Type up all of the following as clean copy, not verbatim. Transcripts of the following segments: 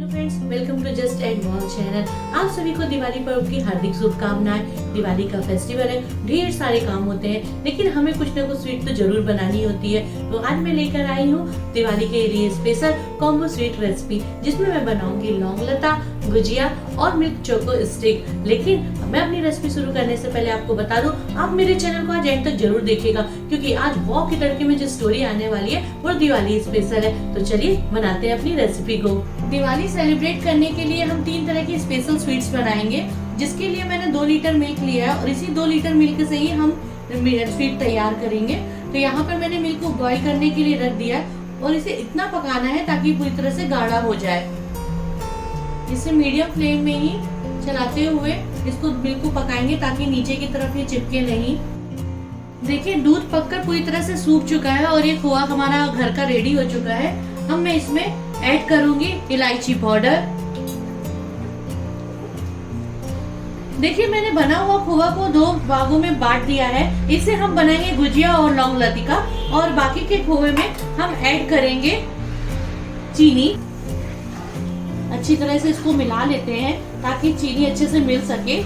Friends, welcome to just and mall channel. आप सभी को दिवाली पर्व की हार्दिक शुभकामनाएं। दिवाली का फेस्टिवल है, ढेर सारे काम होते हैं, लेकिन हमें कुछ ना कुछ स्वीट तो जरूर बनानी होती है। तो आज मैं लेकर आई हूँ दिवाली के लिए स्पेशल कॉम्बो स्वीट रेसिपी, जिसमें मैं बनाऊंगी लौंग लता, गुजिया और मिल्क चोको स्टिक। लेकिन मैं अपनी रेसिपी शुरू करने से पहले आपको बता दूं, आप मेरे चैनल को आज एंड तक जरूर देखिएगा, क्योंकि आज वॉ की तड़के में जो स्टोरी आने वाली है वो दिवाली स्पेशल है। तो चलिए बनाते हैं अपनी रेसिपी को। दिवाली सेलिब्रेट करने के लिए हम 3 तरह की स्पेशल स्वीट्स बनाएंगे, जिसके लिए मैंने 2 लीटर मिल्क लिया है और इसी 2 लीटर मिल्क से ही हम स्वीट तैयार करेंगे। तो यहाँ पर मैंने मिल्क को बॉईल करने के लिए रख दिया है और इसे इतना पकाना है ताकि पूरी तरह से गाढ़ा हो जाए। इसे मीडियम फ्लेम में ही चलाते हुए इसको मिल्क को पकाएंगे ताकि नीचे की तरफ ये चिपके नहीं। देखिए, दूध पककर पूरी तरह से सूख चुका है और ये खोआ हमारा घर का रेडी हो चुका है। अब मैं इसमें ऐड करूंगी इलायची पाउडर। देखिए, मैंने बना हुआ खोआ को 2 भागों में बांट दिया है। इसे हम बनाएंगे गुजिया और लौंग लतिका, और बाकी के खोए में हम ऐड करेंगे चीनी। अच्छी तरह से इसको मिला लेते हैं ताकि चीनी अच्छे से मिल सके।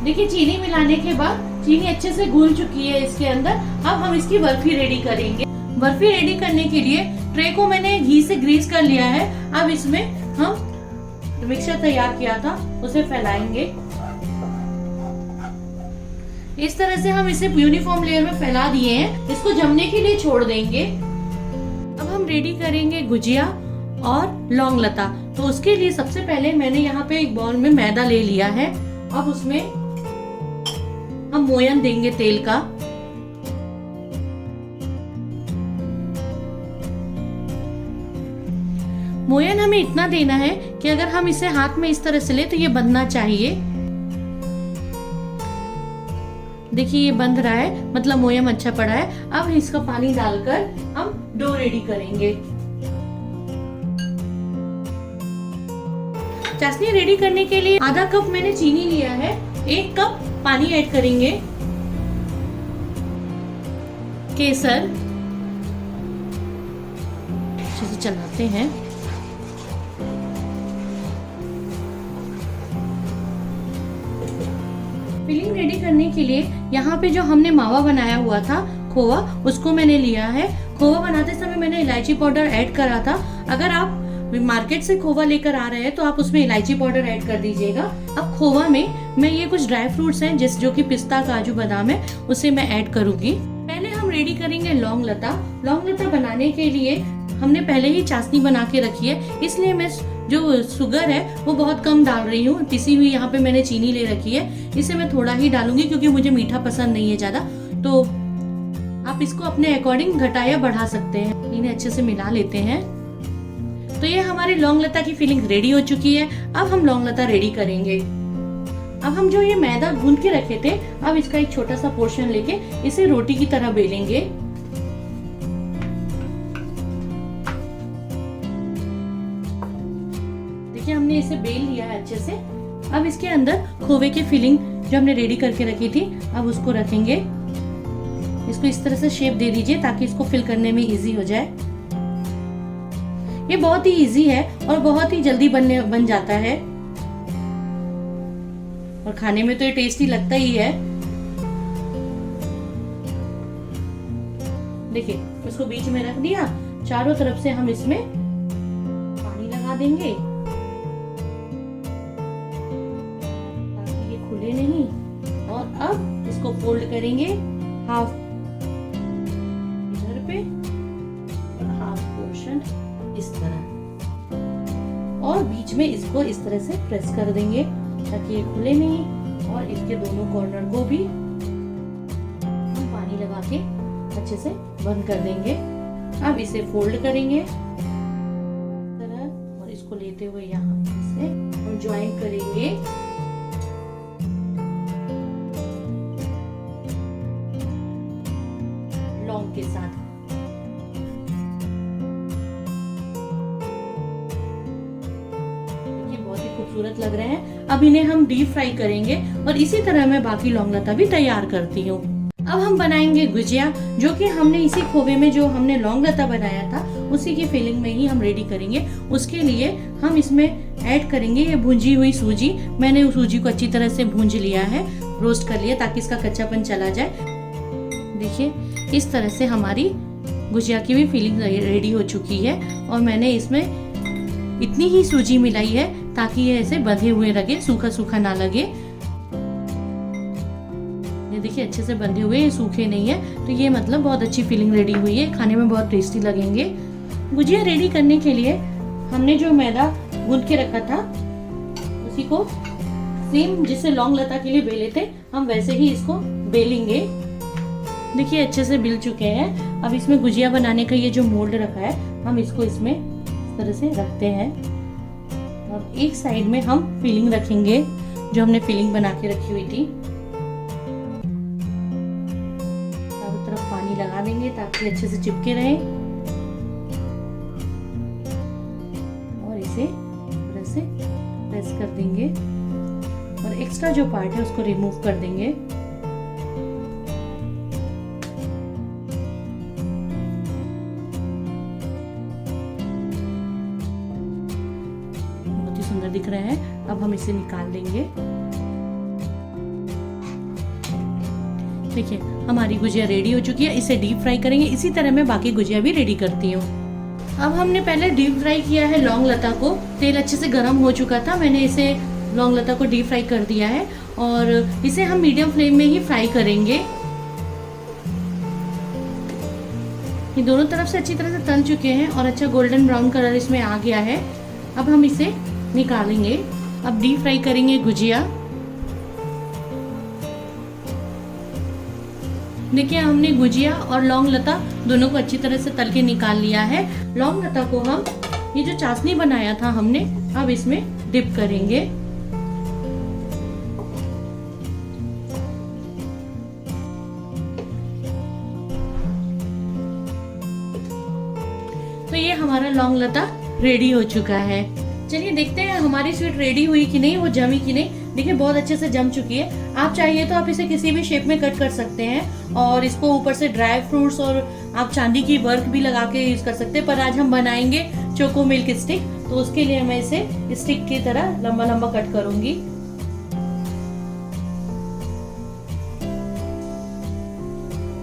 देखिए, चीनी मिलाने के बाद चीनी अच्छे से घुल चुकी है इसके अंदर। अब हम इसकी बर्फी रेडी करेंगे। बर्फी रेडी करने के लिए ट्रे को मैंने घी से ग्रीस कर लिया है। अब इसमें हम मिक्सचर तैयार किया था उसे फैलाएंगे। इस तरह से हम इसे यूनिफॉर्म लेयर में फैला दिए हैं। इसको जमने के लिए छोड़ देंगे। अब हम रेडी करेंगे गुजिया और लौंग लता। तो उसके लिए सबसे पहले मैंने यहाँ पे एक बाउल में मैदा ले लिया है। अब उसमें हम मोयन देंगे तेल का। मोयन हमें इतना देना है कि अगर हम इसे हाथ में इस तरह से ले तो ये बंधना चाहिए। देखिए, ये बंध रहा है, मतलब मोयम अच्छा पड़ा है। अब इसका पानी डालकर हम डो रेडी करेंगे। चाशनी रेडी करने के लिए आधा कप मैंने चीनी लिया है, 1 कप पानी ऐड करेंगे। केसर अच्छे से चलाते हैं। फिलिंग रेडी करने के लिए यहाँ पे जो हमने मावा बनाया हुआ था खोवा, उसको मैंने लिया है। खोवा बनाते समय मैंने इलायची पाउडर ऐड करा था। अगर आप मार्केट से खोवा लेकर आ रहे हैं तो आप उसमें इलायची पाउडर ऐड कर दीजिएगा। अब खोवा में मैं ये कुछ ड्राई फ्रूट्स हैं जो कि पिस्ता, काजू, बादाम है, उसे मैं ऐड करूंगी। पहले हम रेडी करेंगे लौंग लता। लौंग लता बनाने के लिए हमने पहले ही चाशनी बना के रखी है, इसलिए मैं जो शुगर है वो बहुत कम डाल रही हूँ। पिसी हुई यहाँ पे मैंने चीनी ले रखी है, इसे मैं थोड़ा ही डालूंगी क्योंकि मुझे मीठा पसंद नहीं है ज्यादा। तो आप इसको अपने अकॉर्डिंग घटा या बढ़ा सकते हैं। इन्हें अच्छे से मिला लेते हैं। तो ये हमारी लौंग लता की फिलिंग रेडी हो चुकी है। अब हम लौंग लता रेडी करेंगे। अब हम जो ये मैदा गूंथ के रखे थे, अब इसका एक छोटा सा पोर्शन लेके इसे रोटी की तरह बेलेंगे। देखिए, हमने इसे बेल लिया है अच्छे से। अब इसके अंदर खोवे की फिलिंग जो हमने रेडी करके रखी थी, अब उसको रखेंगे। इसको इस तरह से शेप दे दीजिए ताकि इसको फिल करने में इजी हो जाए। ये बहुत ही इजी है और बहुत ही जल्दी बन जाता है, और खाने में तो ये टेस्टी लगता ही है। देखिए, इसको बीच में रख दिया। चारों तरफ से हम इसमें पानी लगा देंगे ताकि ये खुले नहीं। और अब इसको फोल्ड करेंगे हाफ इधर पे और हाफ पोर्शन इस तरह, और बीच में इसको इस तरह से प्रेस कर देंगे ताकि ये खुले नहीं। और इसके दोनों कॉर्नर को भी हम पानी लगा के अच्छे से बंद कर देंगे। अब इसे फोल्ड करेंगे इस तरह, और इसको लेते हुए यहाँ से हम ज्वाइन करेंगे। लौंग के साथ खूबसूरत लग रहे हैं। अब इन्हें हम डीप फ्राई करेंगे और इसी तरह मैं बाकी लौंग लता भी तैयार करती हूँ। अब हम बनाएंगे गुजिया, जो कि हमने इसी खोवे में जो हमने लौंग लता बनाया था उसी की फिलिंग में ही हम रेडी करेंगे। उसके लिए हम इसमें ऐड करेंगे ये भुंजी हुई सूजी। मैंने उस सूजी को अच्छी तरह से भूंज लिया है, रोस्ट कर लिया ताकि इसका कच्चापन चला जाए। देखिए इस तरह से हमारी गुजिया की भी फिलिंग रेडी हो चुकी है और मैंने इसमें इतनी ही सूजी मिलाई है ताकि ये ऐसे बंधे हुए लगे, सूखा सूखा ना लगे। ये देखिए अच्छे से बंधे हुए, ये सूखे नहीं है, तो ये मतलब बहुत अच्छी फिलिंग रेडी हुई है, खाने में बहुत टेस्टी लगेंगे। गुजिया रेडी करने के लिए हमने जो मैदा गूंथ के रखा था उसी को सेम जिससे लौंग लता के लिए बेले थे हम वैसे ही इसको बेलेंगे। देखिए अच्छे से बिल चुके हैं। अब इसमें गुजिया बनाने का ये जो मोल्ड रखा है हम इसको इसमें इस तरह से रखते हैं और एक साइड में हम फिलिंग रखेंगे जो हमने फिलिंग बना के रखी हुई थी। चारों तरफ पानी लगा देंगे ताकि अच्छे से चिपके रहे और इसे इस तरह से प्रेस कर देंगे और एक्स्ट्रा जो पार्ट है उसको रिमूव कर देंगे। सुंदर दिख रहे हैं। अब हम इसे निकाल देंगे। देखिए हमारी गुजिया रेडी हो चुकी है। इसे डीप फ्राई करेंगे। इसी तरह मैं बाकी गुजिया भी रेडी करती हूँ। अब हमने पहले डीप फ्राई किया है लौंग लता को। तेल अच्छे से गर्म हो चुका था, मैंने इसे लौंग लता को डीप फ्राई कर दिया है और इसे हम मीडियम फ्लेम में ही फ्राई करेंगे। ये दोनों तरफ से अच्छी तरह से तल चुके हैं और अच्छा गोल्डन ब्राउन कलर इसमें आ गया है। अब हम इसे निकालेंगे। अब डीप फ्राई करेंगे गुजिया। देखिए हमने गुजिया और लौंग लता दोनों को अच्छी तरह से तल के निकाल लिया है। लौंग लता को हम ये जो चाशनी बनाया था हमने अब इसमें डिप करेंगे। तो ये हमारा लौंग लता रेडी हो चुका है। चलिए देखते हैं हमारी स्वीट रेडी हुई कि नहीं, वो जमी कि नहीं। देखिए बहुत अच्छे से जम चुकी है। आप चाहिए तो आप इसे किसी भी शेप में कट कर सकते हैं और इसको ऊपर से ड्राई फ्रूट्स और आप चांदी की वर्क भी लगा के यूज कर सकते हैं। पर आज हम बनाएंगे चोको मिल्क स्टिक, तो उसके लिए मैं इसे स्टिक की तरह लंबा लंबा कट करूंगी।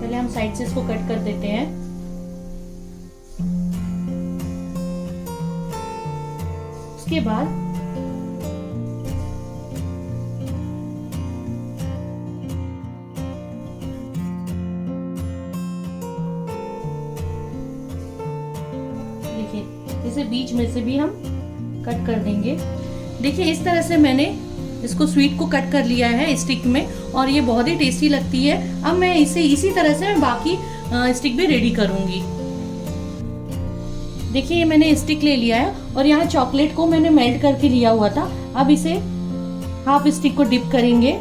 पहले हम साइड से इसको कट कर देते हैं। उसके बाद देखिए इसे बीच में से भी हम कट कर देंगे। देखिए इस तरह से मैंने इसको स्वीट को कट कर लिया है स्टिक में और ये बहुत ही टेस्टी लगती है। अब मैं इसे इसी तरह से मैं बाकी स्टिक भी रेडी करूंगी। देखिए ये मैंने स्टिक ले लिया है और यहाँ चॉकलेट को मैंने मेल्ट करके लिया हुआ था। अब इसे हाफ स्टिक को डिप करेंगे।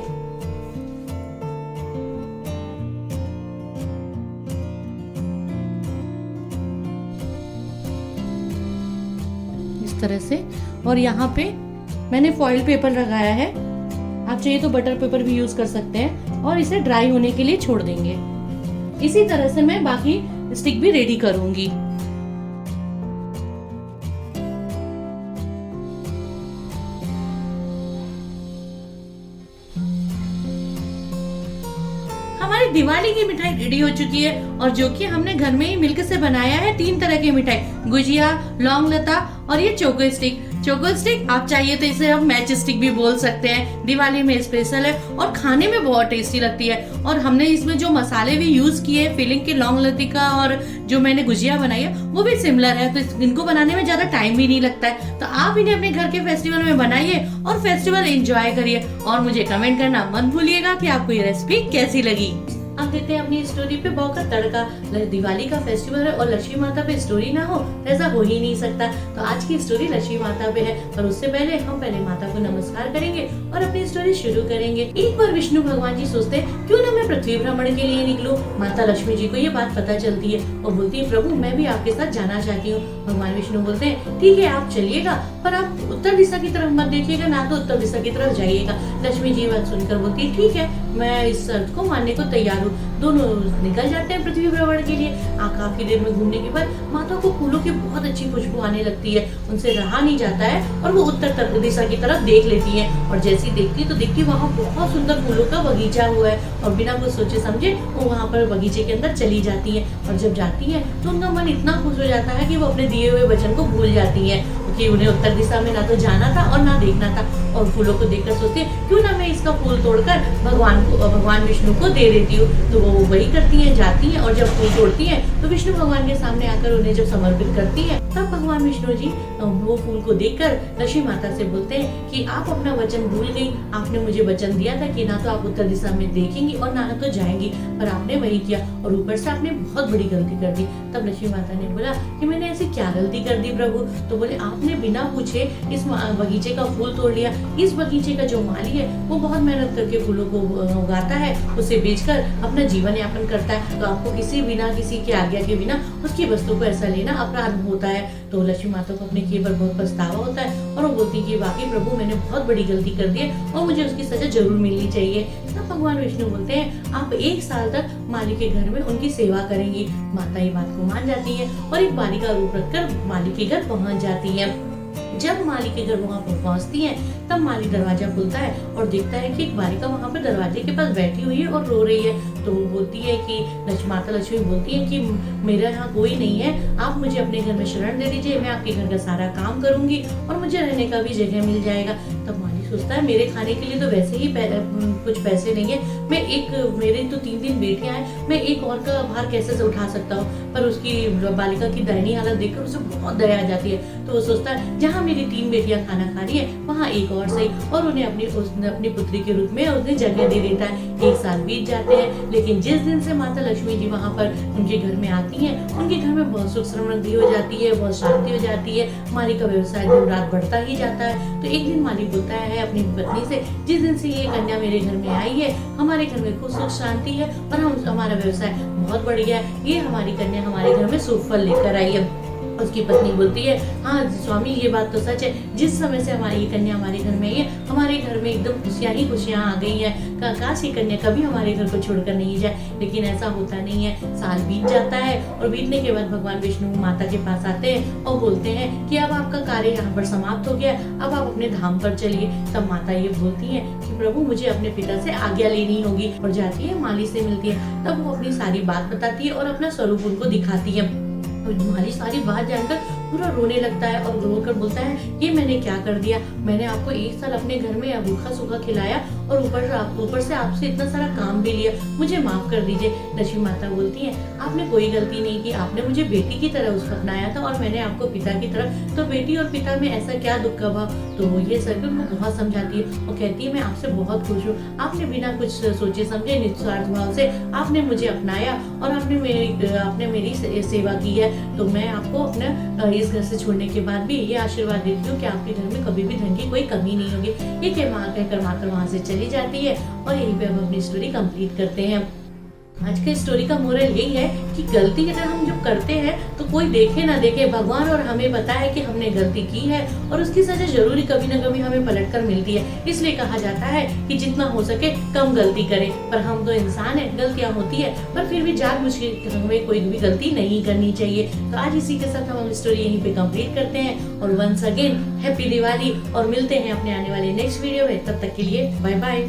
इस तरह से और यहाँ पे मैंने फॉइल पेपर लगाया है। आप चाहिए तो बटर पेपर भी यूज कर सकते हैं और इसे ड्राई होने के लिए छोड़ देंगे। इसी तरह से मैं बाकी स्टिक भी रेडी करूंगी। हमारी दिवाली की मिठाई रेडी हो चुकी है और जो कि हमने घर में ही मिल्क से बनाया है। 3 तरह की मिठाई, गुजिया, लौंग लता और ये चोको स्टिक। चोको स्टिक आप चाहिए तो इसे हम मैच स्टिक भी बोल सकते हैं। दिवाली में स्पेशल है और खाने में बहुत टेस्टी लगती है। और हमने इसमें जो मसाले भी यूज किए फिलिंग के लौंग लती का और जो मैंने गुजिया बनाई है वो भी सिमिलर है, तो इनको बनाने में ज्यादा टाइम भी नहीं लगता है। तो आप इन्हें अपने घर के फेस्टिवल में बनाइए और फेस्टिवल एंजॉय करिए और मुझे कमेंट करना मत भूलिएगा कि आपको ये रेसिपी कैसी लगी। अब देते हैं अपनी स्टोरी पे बॉ का तड़का। दिवाली का फेस्टिवल है और लक्ष्मी माता पे स्टोरी ना हो ऐसा हो ही नहीं सकता। तो आज की स्टोरी लक्ष्मी माता पे है, पर उससे पहले हम पहले माता को नमस्कार करेंगे और अपनी स्टोरी शुरू करेंगे। एक बार विष्णु भगवान जी सोचते हैं क्यों ना मैं पृथ्वी भ्रमण के लिए निकलूं। माता लक्ष्मी जी को ये बात पता चलती है और बोलती है प्रभु मैं भी आपके साथ जाना चाहती हूँ। भगवान विष्णु बोलते हैं ठीक है आप चलिएगा, पर आप उत्तर दिशा की तरफ मत देखिएगा, ना तो उत्तर दिशा की तरफ जाइएगा। लक्ष्मी जी बात सुनकर बोलती है ठीक है मैं इस शर्त को मानने को तैयार हूँ। दोनों निकल जाते हैं पृथ्वी भ्रमण के लिए। काफी देर में घूमने के बाद माता को फूलों की बहुत अच्छी खुशबू आने लगती है। उनसे रहा नहीं जाता है और वो उत्तर दिशा की तरफ देख लेती है। और जैसी देखती तो देखती वहाँ बहुत सुंदर फूलों का बगीचा हुआ है और बिना कुछ सोचे समझे वो वहाँ पर बगीचे के अंदर चली जाती है। और जब जाती है तो उनका मन इतना खुश हो जाता है कि वो अपने दिए हुए वचन को भूल जाती है कि उन्हें उत्तर दिशा में ना तो जाना था और ना देखना था। और फूलों को देखकर सोचते हैं क्यों ना मैं इसका फूल तोड़कर भगवान विष्णु को दे देती हूँ। तो वो वही करती हैं, जाती हैं और जब फूल तोड़ती हैं तो विष्णु भगवान के सामने आकर उन्हें जब समर्पित करती है तब भगवान विष्णु जी वो फूल को देखकर लक्ष्मी माता से बोलते हैं कि आप अपना वचन भूल गई। आपने मुझे वचन दिया था कि ना तो आप उत्तर दिशा में देखेंगी और ना तो जाएंगी, पर आपने वही किया और ऊपर से आपने बहुत बड़ी गलती कर दी। तब लक्ष्मी माता ने बोला कि मैंने ऐसी क्या गलती कर दी प्रभु? तो बोले आपने बिना पूछे इस बगीचे का फूल तोड़ लिया। इस बगीचे का जो माली है वो बहुत मेहनत करके फूलों को उगाता है, उसे बेचकर अपना जीवन यापन करता है। तो आपको किसी के आज्ञा के बिना उसकी वस्तु को ऐसा लेना अपराध होता है। तो लक्ष्मी माता को अपने किए पर बहुत पछतावा होता है और वो बोलती कि वाकई प्रभु मैंने बहुत बड़ी गलती कर दी है और मुझे उसकी सजा जरूर मिलनी चाहिए। तब भगवान विष्णु बोलते हैं आप 1 साल तक माली के घर में उनकी सेवा करेंगी। माता ये बात को मान जाती है और एक बारी का रूप रखकर माली के घर पहुंच जाती है। जब माली के घर वहाँ पर पहुँचती है तब माली दरवाजा खुलता है और देखता है कि एक बालिका वहाँ पर दरवाजे के पास बैठी हुई है और रो रही है। तो वो बोलती है कि माता लक्ष्मी बोलती है कि मेरा यहाँ कोई नहीं है, आप मुझे अपने घर में शरण दे दीजिए, मैं आपके घर का सारा काम करूंगी और मुझे रहने का भी जगह मिल जाएगा। तब माली सोचता है मेरे खाने के लिए तो वैसे ही कुछ पैसे नहीं है, मेरे तो 3 बेटियां हैं, मैं एक और का भार कैसे से उठा सकता हूँ। पर उसकी बालिका की दयनीय हालत देखकर उसे बहुत दया आ जाती है। तो वो सोचता है जहाँ मेरी 3 बेटियां खाना खा रही है वहाँ एक और सही, और उन्हें अपनी पुत्री के रूप में उन्हें जगह दे देता है। 1 साल बीत जाते हैं, लेकिन जिस दिन से माता लक्ष्मी जी वहाँ पर उनके घर में आती हैं उनके घर में बहुत सुख समृद्धि हो जाती है, बहुत शांति हो जाती है। माली का व्यवसाय दिन रात बढ़ता ही जाता है। तो एक दिन माली बोलता है अपनी पत्नी से, जिस दिन से ये कन्या मेरे घर में आई है हमारे घर में खूब सुख शांति है और हमारा व्यवसाय बहुत बढ़िया है। ये हमारी कन्या हमारे घर में शुभ फल लेकर आई है। उसकी पत्नी बोलती है हाँ स्वामी ये बात तो सच है, जिस समय से हमारी ये कन्या हमारे घर में आई है हमारे घर में एकदम खुशियाँ ही खुशियाँ आ गई हैं। काश ये कन्या कभी हमारे घर को छोड़कर नहीं जाए, लेकिन ऐसा होता नहीं है। साल बीत जाता है और बीतने के बाद भगवान विष्णु माता के पास आते हैं और बोलते हैं कि अब आपका कार्य यहाँ पर समाप्त हो गया, अब आप अपने धाम पर चलिए। तब माता ये बोलती है कि प्रभु मुझे अपने पिता से आज्ञा लेनी होगी, और जाती है माली से मिलती है। तब वो अपनी सारी बात बताती है और अपना स्वरूप उनको दिखाती है। माली सारी बात जानकर पूरा रोने लगता है और रोकर बोलता है ये मैंने क्या कर दिया, मैंने आपको 1 साल अपने घर में भूखा सूखा खिलाया और ऊपर से आपसे इतना सारा काम भी लिया, मुझे माफ कर दीजिए। लक्ष्मी माता बोलती है आपने कोई गलती नहीं की, आपने मुझे बेटी की तरह उसको अपनाया था और मैंने आपको पिता की तरह, तो बेटी और पिता में ऐसा क्या दुख का भाव। तो ये सर उनको बहुत समझाती है और कहती है मैं आपसे बहुत खुश हूँ, आपने बिना कुछ सोचे समझे निस्वार्थ भाव से आपने मुझे अपनाया और आपने मेरी सेवा की है। तो मैं आपको अपना इस घर से छोड़ने के बाद भी ये आशीर्वाद देती हूँ कि आपके घर में कभी भी धन की कोई कमी नहीं होगी। ये कहकर माता वहाँ से चली जाती है और यहीं पे हम अपनी स्टोरी कंप्लीट करते हैं। आज के स्टोरी का मोरल यही है कि गलती अगर हम जब करते हैं तो कोई देखे ना देखे, भगवान और हमें पता है कि हमने गलती की है और उसकी सजा जरूरी कभी ना कभी हमें पलट कर मिलती है। इसलिए कहा जाता है कि जितना हो सके कम गलती करें, पर हम तो इंसान है, गलतियां होती है, पर फिर भी जानबूझ के हमें कोई भी गलती नहीं करनी चाहिए। तो आज इसी के साथ हम स्टोरी यहीं पे कंप्लीट करते हैं और वंस अगेन हैप्पी दिवाली, और मिलते हैं अपने आने वाले नेक्स्ट वीडियो में। तब तक के लिए बाय बाय।